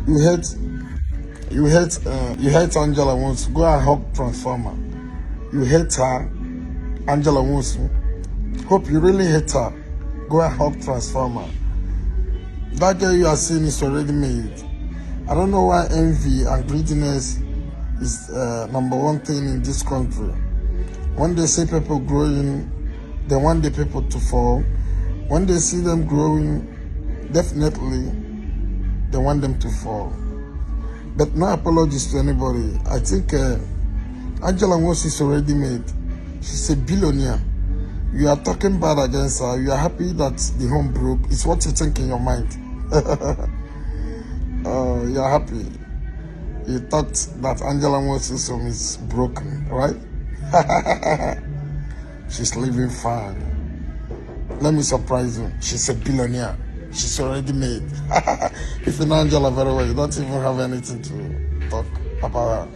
you hate Angela Nwosu. Go and help Transformer. You hate her, Angela Nwosu. Hope you really hate her. Go and help Transformer. That girl you are seeing is already made. I don't know why envy and greediness is number one thing in this country. When they see people growing, they want the people to fall. When they see them growing, definitely they want them to fall. But no apologies to anybody. I think Angela Nwosu is already made. She's a billionaire. You are talking bad against her. You are happy that the home broke. It's what you think in your mind. You are happy. You thought that Angela Nwosu's home is broken, right? She's living fine. Let me surprise you. She's a billionaire. She's already made. If you know Angela very well, you don't even have anything to talk about her.